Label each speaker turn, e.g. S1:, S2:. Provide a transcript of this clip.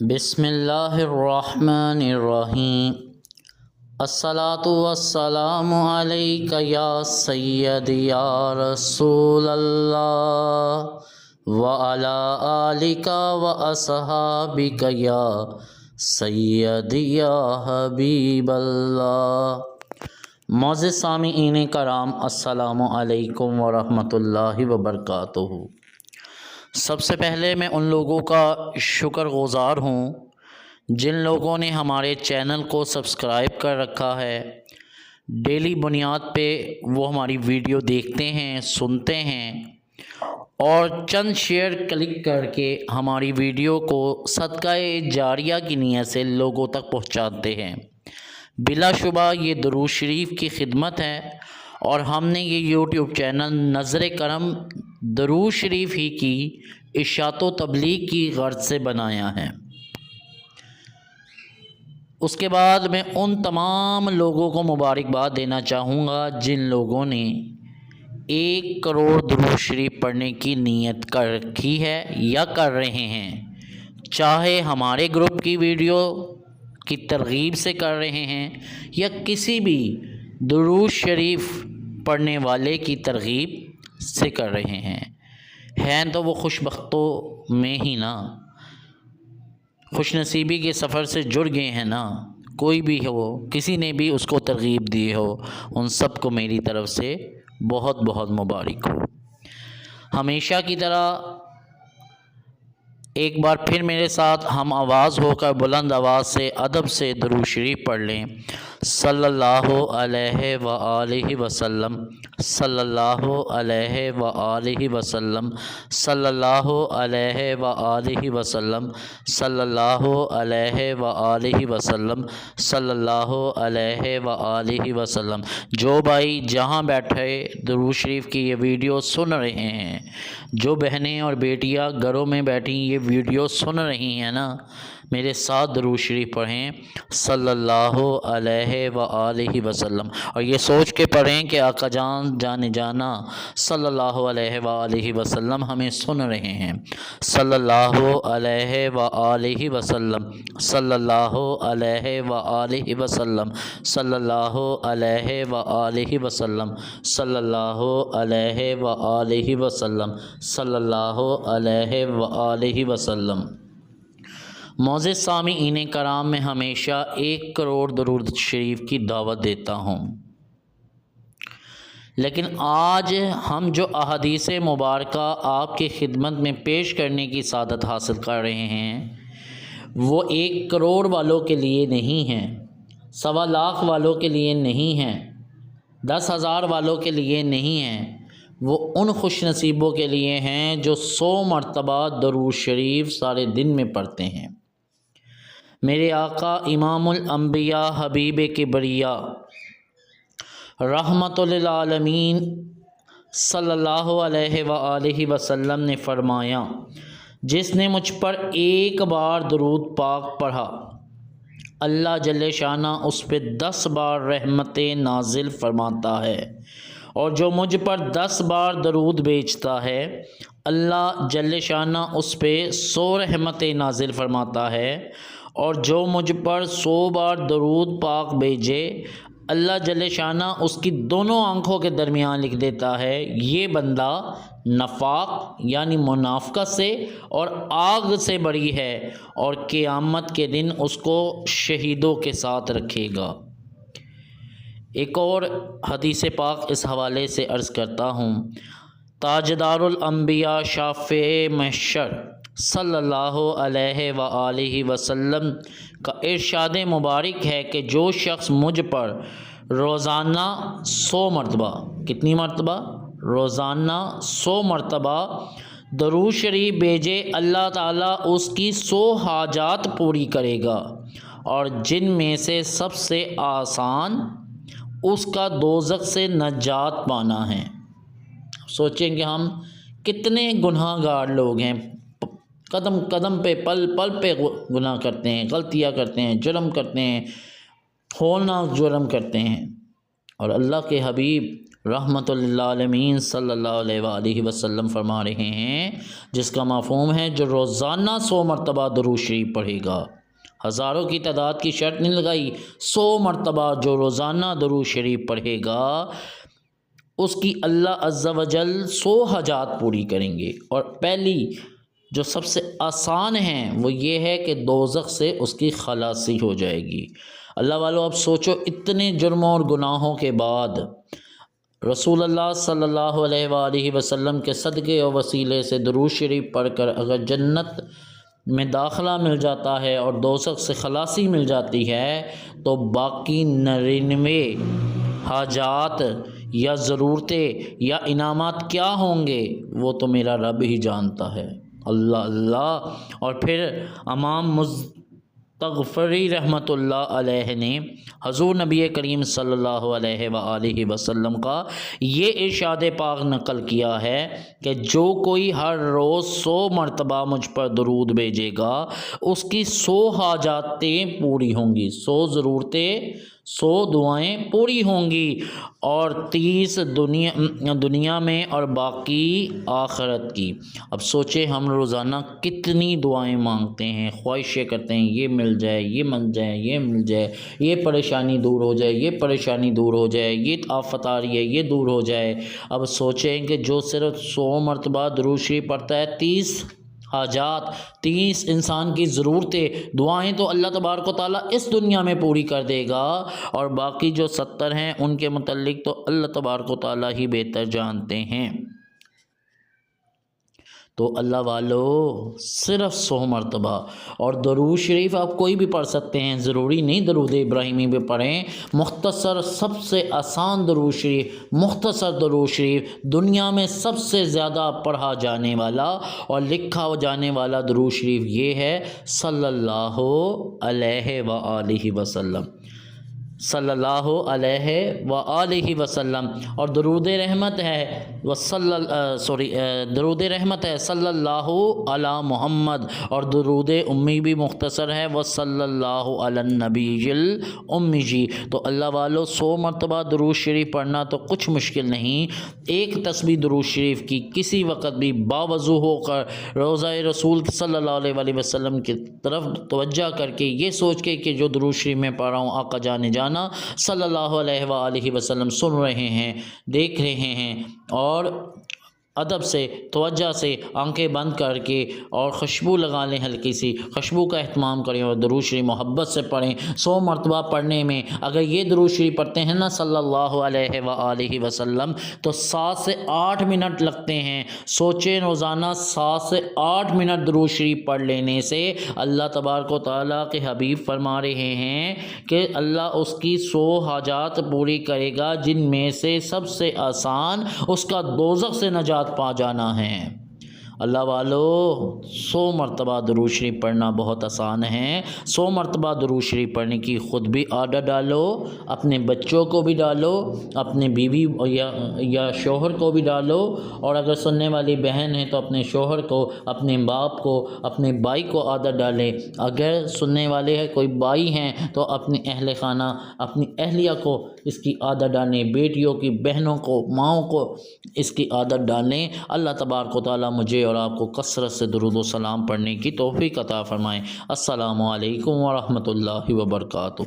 S1: بسم اللہ الرحمن الرحیم۔ الصلاۃ والسلام علیک یا سیدی یا رسول اللہ وعلی آلک واصحابک یا سیدی یا حبیب اللہ۔ معزز سامعین کرام، السلام علیکم ورحمۃ اللہ وبرکاتہ۔ سب سے پہلے میں ان لوگوں کا شکر گزار ہوں جن لوگوں نے ہمارے چینل کو سبسکرائب کر رکھا ہے، ڈیلی بنیاد پہ وہ ہماری ویڈیو دیکھتے ہیں، سنتے ہیں اور چند شیئر کلک کر کے ہماری ویڈیو کو صدقہ جاریہ کی نیت سے لوگوں تک پہنچاتے ہیں۔ بلا شبہ یہ درود شریف کی خدمت ہے اور ہم نے یہ یوٹیوب چینل نظر کرم درود شریف ہی کی اشاعت و تبلیغ کی غرض سے بنایا ہے۔ اس کے بعد میں ان تمام لوگوں کو مبارکباد دینا چاہوں گا جن لوگوں نے 1 کروڑ درود شریف پڑھنے کی نیت کر رکھی ہے یا کر رہے ہیں، چاہے ہمارے گروپ کی ویڈیو کی ترغیب سے کر رہے ہیں یا کسی بھی درود شریف پڑھنے والے کی ترغیب سے کر رہے ہیں تو وہ خوش بختوں میں ہی نا، خوش نصیبی کے سفر سے جڑ گئے ہیں نا۔ کوئی بھی ہو، کسی نے بھی اس کو ترغیب دی ہو، ان سب کو میری طرف سے بہت بہت مبارک ہو۔ ہمیشہ کی طرح ایک بار پھر میرے ساتھ ہم آواز ہو کر بلند آواز سے ادب سے درود شریف پڑھ لیں۔ صلی اللہ علیہ وآلہ وسلم، صلی اللہ علیہ وآلہ وسلم، صلی اللہ علیہ وآلہ وسلم، صلی اللہ علیہ وآلہ وسلم، صلی اللہ علیہ وآلہ وسلم۔ جو بھائی جہاں بیٹھے درود شریف کی یہ ویڈیو سن رہے ہیں، جو بہنیں اور بیٹیاں گھروں میں بیٹھی یہ ویڈیو سن رہی ہیں نا، میرے ساتھ درود شریف پڑھیں صلی اللہ علیہ وآلہ وسلم، اور یہ سوچ کے پڑھیں کہ آقا جان جانا صلی اللہ علیہ وآلہ وسلم ہمیں سن رہے ہیں۔ صلی اللہ علیہ وآلہ وسلم، صلی اللہ علیہ وآلہ وسلم، صلی اللہ علیہ وآلہ وسلم، صلی اللہ علیہ وآلہ وسلم، صلی اللہ علیہ وآلہ وسلم۔ معزز سامعین کرام، میں ہمیشہ 1 کروڑ درود شریف کی دعوت دیتا ہوں، لیکن آج ہم جو احادیث مبارکہ آپ کی خدمت میں پیش کرنے کی سعادت حاصل کر رہے ہیں وہ 1 کروڑ والوں کے لیے نہیں ہیں، 1.25 لاکھ والوں کے لیے نہیں ہیں، 10,000 والوں کے لیے نہیں ہیں، وہ ان خوش نصیبوں کے لیے ہیں جو 100 مرتبہ درود شریف سارے دن میں پڑھتے ہیں۔ میرے آقا امام الانبیاء حبیب کبریا رحمت للعالمین صلی اللہ علیہ وآلہ وسلم نے فرمایا، جس نے مجھ پر 1 بار درود پاک پڑھا اللہ جل شانہ اس پہ 10 بار رحمتیں نازل فرماتا ہے، اور جو مجھ پر 10 بار درود بھیجتا ہے اللہ جل شانہ اس پہ 100 رحمتیں نازل فرماتا ہے، اور جو مجھ پر 100 بار درود پاک بھیجے اللہ جل شانہ اس کی دونوں آنکھوں کے درمیان لکھ دیتا ہے یہ بندہ نفاق یعنی منافقت سے اور آگ سے بری ہے، اور قیامت کے دن اس کو شہیدوں کے ساتھ رکھے گا۔ ایک اور حدیث پاک اس حوالے سے عرض کرتا ہوں، تاجدار الانبیاء شافع محشر صلی اللہ علیہ وآلہ وسلم کا ارشاد مبارک ہے کہ جو شخص مجھ پر روزانہ 100 مرتبہ، کتنی مرتبہ؟ روزانہ 100 مرتبہ درود شریف بھیجے اللہ تعالیٰ اس کی 100 حاجات پوری کرے گا، اور جن میں سے سب سے آسان اس کا دوزخ سے نجات پانا ہے۔ سوچیں کہ ہم کتنے گناہ گار لوگ ہیں، قدم قدم پہ پل پل پہ گناہ کرتے ہیں، غلطیاں کرتے ہیں، جرم کرتے ہیں، ہولناک جرم کرتے ہیں، اور اللہ کے حبیب رحمۃ للعالمین صلی اللہ علیہ وآلہ وسلم فرما رہے ہیں، جس کا مفہوم ہے جو روزانہ 100 مرتبہ درود شریف پڑھے گا، ہزاروں کی تعداد کی شرط نہیں لگائی، 100 مرتبہ جو روزانہ درود شریف پڑھے گا اس کی اللہ عز و جل 100 حاجات پوری کریں گے۔ اور پہلی جو سب سے آسان ہیں وہ یہ ہے کہ دوزخ سے اس کی خلاصی ہو جائے گی۔ اللہ والو اب سوچو، اتنے جرموں اور گناہوں کے بعد رسول اللہ صلی اللہ علیہ وآلہ وسلم کے صدقے اور وسیلے سے درود شریف پڑھ کر اگر جنت میں داخلہ مل جاتا ہے اور دوزخ سے خلاصی مل جاتی ہے، تو باقی 99 حاجات یا ضرورتیں یا انعامات کیا ہوں گے وہ تو میرا رب ہی جانتا ہے۔ اللہ اللہ۔ اور پھر امام مستغفری رحمۃ اللہ علیہ نے حضور نبی کریم صلی اللہ علیہ وآلہ وسلم کا یہ ارشاد پاک نقل کیا ہے کہ جو کوئی ہر روز 100 مرتبہ مجھ پر درود بھیجے گا اس کی 100 حاجاتیں پوری ہوں گی، 100 ضرورتیں، 100 دعائیں پوری ہوں گی، اور 30 دنیا میں اور باقی آخرت کی۔ اب سوچیں ہم روزانہ کتنی دعائیں مانگتے ہیں، خواہشیں کرتے ہیں، یہ مل جائے، یہ مل جائے، یہ مل جائے، یہ پریشانی دور ہو جائے، یہ پریشانی دور ہو جائے، یہ آفت آ رہی ہے یہ دور ہو جائے۔ اب سوچیں کہ جو صرف 100 مرتبہ درود شریف پڑھتا ہے، 30 حاجات، 30 انسان کی ضرورتیں، دعائیں تو اللہ تبارک و تعالیٰ اس دنیا میں پوری کر دے گا، اور باقی جو 70 ہیں ان کے متعلق تو اللہ تبارک و تعالیٰ ہی بہتر جانتے ہیں۔ تو اللہ والو صرف 100 مرتبہ، اور درود شریف آپ کوئی بھی پڑھ سکتے ہیں، ضروری نہیں درود ابراہیمی بھی پڑھیں، مختصر سب سے آسان درود شریف، مختصر درود شریف، دنیا میں سب سے زیادہ پڑھا جانے والا اور لکھا جانے والا درود شریف یہ ہے صلی اللہ علیہ وآلہ وسلم، صلی اللہ علیہ وآلہ وسلم۔ اور درود رحمت ہے درود رحمت ہے صلی اللہ علی محمد، اور درود امی بھی مختصر ہے وہ صلی اللہ علی النبی الامی جی۔ تو اللہ والو 100 مرتبہ درود شریف پڑھنا تو کچھ مشکل نہیں، ایک تسبیح درود شریف کی کسی وقت بھی باوضو ہو کر روضہ رسول صلی اللہ علیہ وآلہ وسلم کی طرف توجہ کر کے یہ سوچ کے کہ جو درود شریف میں پڑھ رہا ہوں آقا جان جانا صلی اللہ علیہ وآلہ وسلم سن رہے ہیں، دیکھ رہے ہیں، اور ادب سے، توجہ سے آنکھیں بند کر کے اور خوشبو لگا لیں، ہلکی سی خوشبو کا اہتمام کریں اور درود شریف محبت سے پڑھیں۔ 100 مرتبہ پڑھنے میں اگر یہ درود شریف پڑھتے ہیں نا صلی اللہ علیہ وآلہ وسلم تو 7 سے 8 منٹ لگتے ہیں۔ سوچیں روزانہ 7 سے 8 منٹ درود شریف پڑھ لینے سے اللہ تبارک و تعالیٰ کے حبیب فرما رہے ہیں کہ اللہ اس کی 100 حاجات پوری کرے گا، جن میں سے سب سے آسان اس کا دوزخ سے نجات پا جانا ہے۔ اللہ والو 100 مرتبہ درود شریف پڑھنا بہت آسان ہے۔ 100 مرتبہ درود شریف پڑھنے کی خود بھی عادت ڈالو، اپنے بچوں کو بھی ڈالو، اپنے بیوی یا شوہر کو بھی ڈالو، اور اگر سننے والی بہن ہے تو اپنے شوہر کو، اپنے باپ کو، اپنے بھائی کو عادت ڈالے۔ اگر سننے والے ہیں کوئی بھائی ہیں تو اپنی اہل خانہ، اپنی اہلیہ کو اس کی عادت ڈالیں، بیٹیوں کی، بہنوں کو، ماؤں کو اس کی عادت ڈالیں۔ اللہ تبارک و تعالیٰ مجھے اور آپ کو کثرت سے درود و سلام پڑھنے کی توفیق عطا فرمائیں۔ السلام علیکم ورحمۃ اللہ وبرکاتہ۔